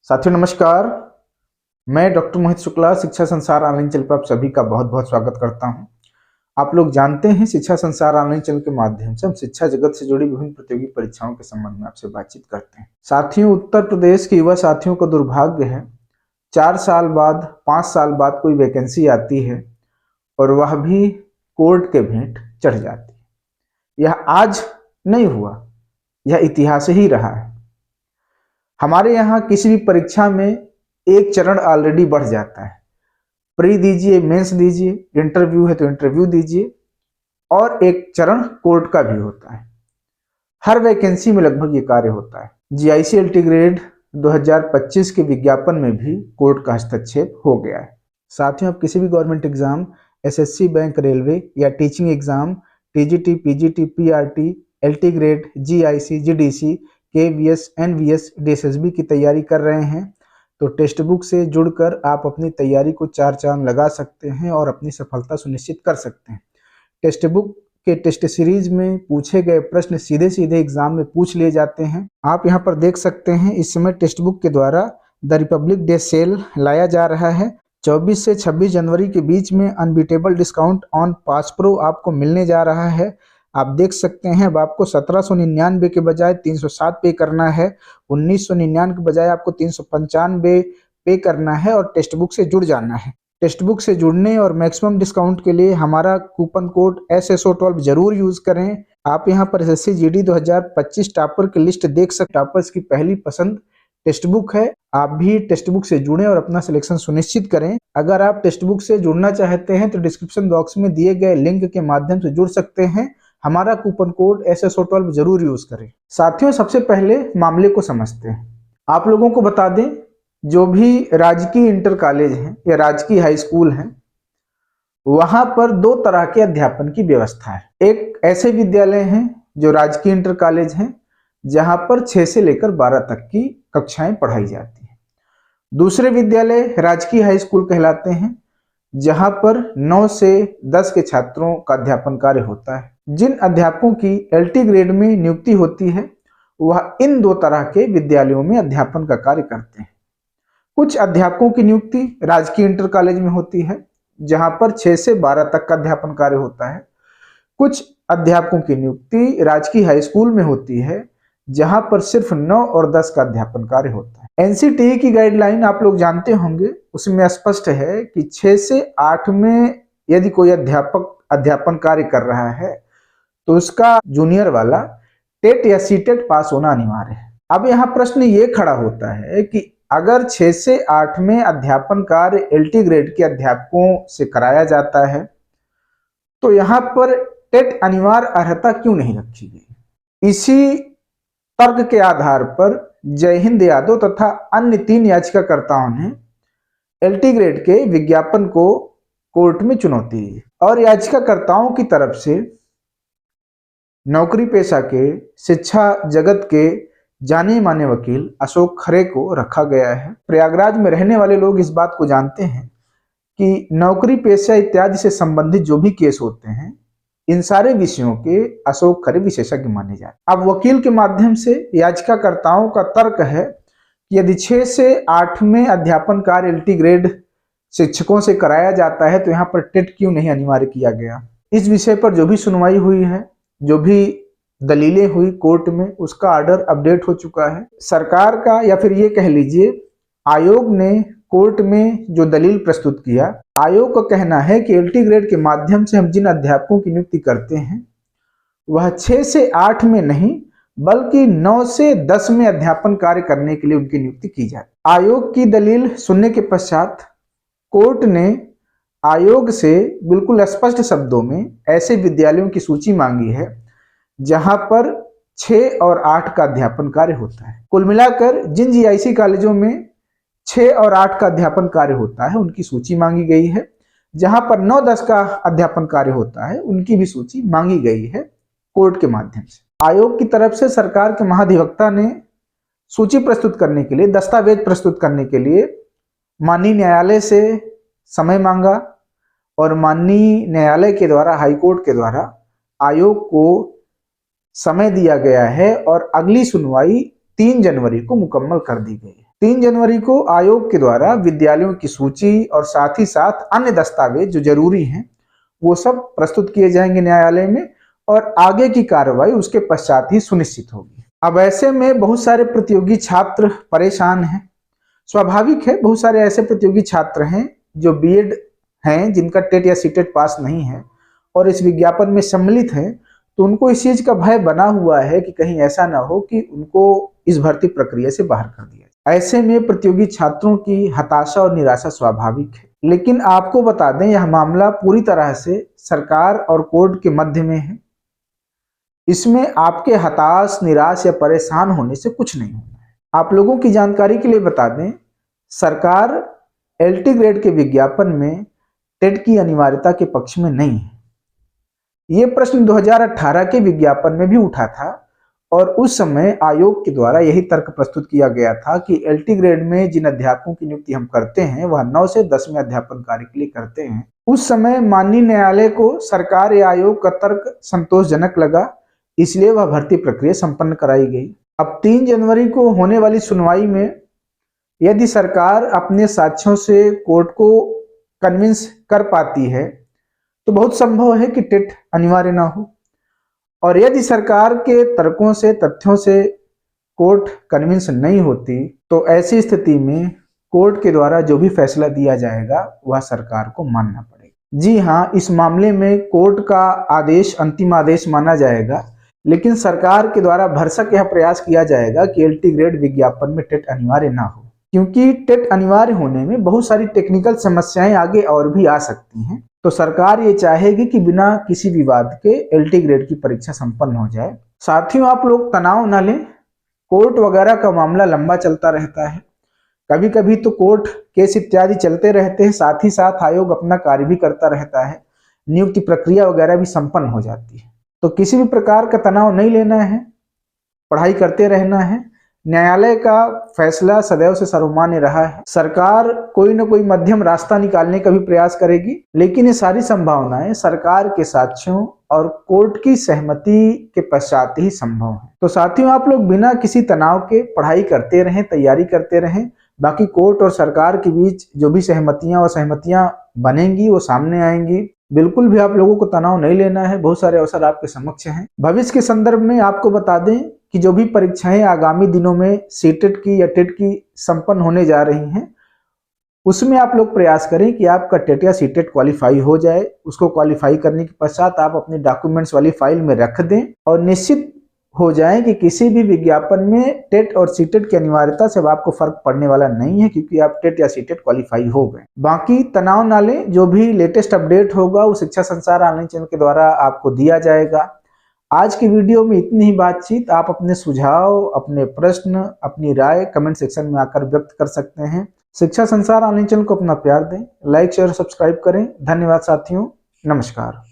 साथियों नमस्कार। मैं डॉक्टर मोहित शुक्ला शिक्षा संसार ऑनलाइन चैनल पर आप सभी का बहुत बहुत स्वागत करता हूं। आप लोग जानते हैं शिक्षा संसार ऑनलाइन चैनल के माध्यम से हम शिक्षा जगत से जुड़ी विभिन्न प्रतियोगी परीक्षाओं के संबंध में आपसे बातचीत करते हैं। साथियों, उत्तर प्रदेश के युवा साथियों का दुर्भाग्य है 4 साल बाद 5 साल बाद कोई वैकेंसी आती है और वह भी कोर्ट के भेंट चढ़ जाती है। यह आज नहीं हुआ, यह इतिहास ही रहा है। हमारे यहाँ किसी भी परीक्षा में एक चरण ऑलरेडी बढ़ जाता है। प्री दीजिए, मेंस दीजिए, इंटरव्यू है तो इंटरव्यू दीजिए, और एक चरण कोर्ट का भी होता है। हर वैकेंसी में लगभग ये कार्य होता है। GIC-LT ग्रेड 2025 के विज्ञापन में भी कोर्ट का हस्तक्षेप हो गया है। साथियों, आप किसी भी government exam, SSC, bank, railway या teaching exam, TGT, PGT, PRT, LT grade, GIC, GDC, KVS, NVS, DSSB की तैयारी कर रहे हैं तो टेक्स्ट बुक से जुड़कर आप अपनी तैयारी को 4 चांद लगा सकते हैं और अपनी सफलता सुनिश्चित कर सकते हैं। टेक्स्ट बुक के टेस्ट सीरीज में पूछे गए प्रश्न सीधे सीधे एग्जाम में पूछ लिए जाते हैं। आप यहां पर देख सकते हैं इस समय टेक्स्ट बुक के द्वारा द रिपब्लिक डे सेल लाया जा रहा है। 24 से 26 जनवरी के बीच में unbeatable discount on pass pro आपको मिलने जा रहा है। आप देख सकते हैं अब आपको 1799 के बजाय 307 पे करना है, 1999 के बजाय आपको 395 पे करना है और टेक्स्ट बुक से जुड़ जाना है। टेक्स्ट बुक से जुड़ने और मैक्सिमम डिस्काउंट के लिए हमारा कूपन कोड SSO12 जरूर यूज करें। आप यहां पर SSC GD 2025 टॉपर की लिस्ट देख सकते। टॉपर्स की पहली पसंद टेक्स्ट बुक है। आप भी टेक्स्ट बुक से जुड़ें और अपना सिलेक्शन सुनिश्चित करें। अगर आप टेक्स्ट बुक से जुड़ना चाहते हैं तो डिस्क्रिप्शन बॉक्स में दिए गए लिंक के माध्यम से जुड़ सकते हैं। हमारा कूपन कोड SSO12 जरूर यूज करें। साथियों, सबसे पहले मामले को समझते हैं। आप लोगों को बता दें, जो भी राजकीय इंटर कॉलेज हैं या राजकीय हाई स्कूल हैं, वहां पर 2 तरह के अध्यापन की व्यवस्था है। एक ऐसे विद्यालय हैं जो राजकीय इंटर कॉलेज हैं जहां पर 6 से लेकर 12 तक की कक्षाएं पढ़ाई जाती हैं। दूसरे विद्यालय राजकीय हाई स्कूल कहलाते हैं जहां पर 9 से 10 के छात्रों का अध्यापन कार्य होता है। जिन अध्यापकों की LT ग्रेड में नियुक्ति होती है वह इन 2 तरह के विद्यालयों में अध्यापन का कार्य करते हैं। कुछ अध्यापकों की नियुक्ति राजकीय इंटर कॉलेज में होती है जहां पर 6 से 12 तक का अध्यापन कार्य होता है। कुछ अध्यापकों की नियुक्ति राजकीय हाई स्कूल में होती है जहां पर सिर्फ 9 और 10 का अध्यापन कार्य होता है। NCTE की गाइडलाइन आप लोग जानते होंगे, उसमें स्पष्ट है कि 6 से 8 में यदि कोई अध्यापक अध्यापन कार्य कर रहा है तो उसका जूनियर वाला टेट या सीटेट पास होना अनिवार्य है। अब यहाँ प्रश्न ये खड़ा होता है कि अगर 6 से 8 में अध्यापन कार्य LT ग्रेड के अध्यापकों से कराया जाता है तो यहाँ पर टेट अनिवार्य अर्हता क्यों नहीं रखी गई? इसी तर्क के आधार पर जय हिंद यादव तथा अन्य 3 याचिकाकर्ताओं ने LT ग्रेड के विज्ञापन को कोर्ट में चुनौती दी और याचिकाकर्ताओं की तरफ से नौकरी पेशा के शिक्षा जगत के जाने माने वकील अशोक खरे को रखा गया है। प्रयागराज में रहने वाले लोग इस बात को जानते हैं कि नौकरी पेशा इत्यादि से संबंधित जो भी केस होते हैं, इन सारे विषयों के अशोक खरे विशेषज्ञ माने जाते हैं। अब वकील के माध्यम से याचिकाकर्ताओं का तर्क है कि यदि 6 से 8 में अध्यापन कार्य LT ग्रेड शिक्षकों से कराया जाता है तो यहाँ पर टेट क्यों नहीं अनिवार्य किया गया? इस विषय पर जो भी सुनवाई हुई है, जो भी दलीलें हुई कोर्ट में, उसका ऑर्डर अपडेट हो चुका है। सरकार का या फिर ये कह लीजिए आयोग ने कोर्ट में जो दलील प्रस्तुत किया, आयोग का कहना है कि LT ग्रेड के माध्यम से हम जिन अध्यापकों की नियुक्ति करते हैं वह 6 से 8 में नहीं बल्कि 9 से 10 में अध्यापन कार्य करने के लिए उनकी नियुक्ति की जाए। आयोग की दलील सुनने के पश्चात कोर्ट ने आयोग से बिल्कुल स्पष्ट शब्दों में ऐसे विद्यालयों की सूची मांगी है जहां पर 6 और 8 का अध्यापन कार्य होता है। कुल मिलाकर जिन GIC कॉलेजों में 6 और 8 का अध्यापन कार्य होता है उनकी सूची मांगी गई है। जहां पर 9-10 का अध्यापन कार्य होता है उनकी भी सूची मांगी गई है कोर्ट के माध्यम से। आयोग की तरफ से सरकार के महाधिवक्ता ने सूची प्रस्तुत करने के लिए, दस्तावेज प्रस्तुत करने के लिए माननीय न्यायालय से समय मांगा और माननीय न्यायालय के द्वारा, हाईकोर्ट के द्वारा आयोग को समय दिया गया है और अगली सुनवाई 3 जनवरी को मुकम्मल कर दी गई है। 3 जनवरी को आयोग के द्वारा विद्यालयों की सूची और साथ ही साथ अन्य दस्तावेज जो जरूरी हैं वो सब प्रस्तुत किए जाएंगे न्यायालय में, और आगे की कार्रवाई उसके पश्चात ही सुनिश्चित होगी। अब ऐसे में बहुत सारे प्रतियोगी छात्र परेशान हैं। स्वाभाविक है, बहुत सारे ऐसे प्रतियोगी छात्र हैं जो बीएड हैं, जिनका टेट या सीटेट पास नहीं है और इस विज्ञापन में सम्मिलित हैं, तो उनको इस चीज का भय बना हुआ है कि कहीं ऐसा ना हो कि उनको इस भर्ती प्रक्रिया से बाहर कर दिया जाए। ऐसे में प्रतियोगी छात्रों की हताशा और निराशा स्वाभाविक है, लेकिन आपको बता दें यह मामला पूरी तरह से सरकार और कोर्ट के मध्य में है। इसमें आपके हताश, निराश या परेशान होने से कुछ नहीं होना है। आप लोगों की जानकारी के लिए बता दें, सरकार एलटी ग्रेड के विज्ञापन में टेट की अनिवार्यता के पक्ष में नहीं है। ये प्रश्न 2018 के विज्ञापन में भी उठा था और उस समय आयोग के द्वारा यही तर्क प्रस्तुत किया गया था कि एलटी ग्रेड में जिन अध्यापकों की नियुक्ति हम करते हैं वह 9 से 10वें अध्यापन कार्य के लिए करते हैं। उस समय माननीय न्यायालय को सरकार या आयोग का तर्क संतोषजनक लगा, इसलिए वह भर्ती प्रक्रिया संपन्न कराई गई। अब 3 जनवरी को होने वाली सुनवाई में यदि सरकार अपने साक्ष्यों से कोर्ट को कन्विंस कर पाती है तो बहुत संभव है कि टेट अनिवार्य ना हो, और यदि सरकार के तर्कों से, तथ्यों से कोर्ट कन्विंस नहीं होती तो ऐसी स्थिति में कोर्ट के द्वारा जो भी फैसला दिया जाएगा वह सरकार को मानना पड़ेगा। जी हाँ, इस मामले में कोर्ट का आदेश अंतिम आदेश माना जाएगा, लेकिन सरकार के द्वारा भरसक यह प्रयास किया जाएगा कि एलटी ग्रेड विज्ञापन में टेट अनिवार्य ना हो, क्योंकि टेट अनिवार्य होने में बहुत सारी टेक्निकल समस्याएं आगे और भी आ सकती हैं। तो सरकार ये चाहेगी कि बिना किसी विवाद के एलटी ग्रेड की परीक्षा संपन्न हो जाए। साथियों, आप लोग तनाव न लें, कोर्ट वगैरह का मामला लंबा चलता रहता है, कभी कभी तो कोर्ट केस इत्यादि चलते रहते हैं, साथ ही साथ आयोग अपना कार्य भी करता रहता है, नियुक्ति प्रक्रिया वगैरह भी संपन्न हो जाती है। तो किसी भी प्रकार का तनाव नहीं लेना है, पढ़ाई करते रहना है। न्यायालय का फैसला सदैव से सर्वमान्य रहा है। सरकार कोई न कोई मध्यम रास्ता निकालने का भी प्रयास करेगी, लेकिन ये सारी संभावनाएं सरकार के साक्ष्यों और कोर्ट की सहमति के पश्चात ही संभव है। तो साथियों, आप लोग बिना किसी तनाव के पढ़ाई करते रहें, तैयारी करते रहें। बाकी कोर्ट और सरकार के बीच जो भी सहमतियां और सहमतियां बनेंगी वो सामने आएंगी। बिल्कुल भी आप लोगों को तनाव नहीं लेना है, बहुत सारे अवसर आपके समक्ष हैं। भविष्य के संदर्भ में आपको बता दें कि जो भी परीक्षाएं आगामी दिनों में सीटेट की या टेट की संपन्न होने जा रही हैं, उसमें आप लोग प्रयास करें कि आपका टेट या सीटेट क्वालिफाई हो जाए। उसको क्वालिफाई करने के पश्चात आप अपने डॉक्यूमेंट्स वाली फाइल में रख दें और निश्चित हो जाए कि किसी भी विज्ञापन में टेट और सीटेट की अनिवार्यता से आपको फर्क पड़ने वाला नहीं है, क्योंकि आप टेट या सीटेट क्वालिफाई हो गए। बाकी तनाव ना लें, जो भी लेटेस्ट अपडेट होगा वो शिक्षा संसार ऑनलाइन चैनल के द्वारा आपको दिया जाएगा। आज की वीडियो में इतनी ही बातचीत। आप अपने सुझाव, अपने प्रश्न, अपनी राय कमेंट सेक्शन में आकर व्यक्त कर सकते हैं। शिक्षा संसार ऑनलाइन चैनल को अपना प्यार दें, लाइक शेयर सब्सक्राइब करें। धन्यवाद साथियों, नमस्कार।